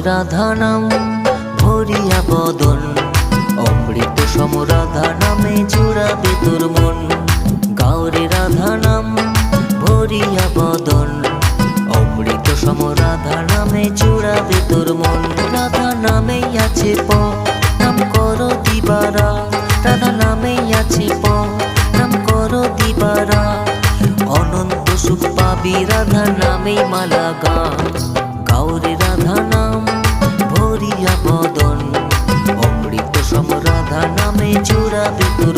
রাধা নাম ভরিয়া বদন, অমৃত সম রাধা নামে জুড়াবে তোর মন। গাওরে রাধা নাম ভরিয়া বদন, অমৃত সম রাধা নামে জুড়াবে তোর মন। রাধা নামেই আছে নাম করো দিবারা, রাধা নামেই আছে নাম করো দিবারা। অনন্ত সুখ পাবি রাধা নামেই মালা গা। গাওরে রাধা নাম ভরিয়া বদন, অমৃত সম রাধা নামে জুড়াবে তোর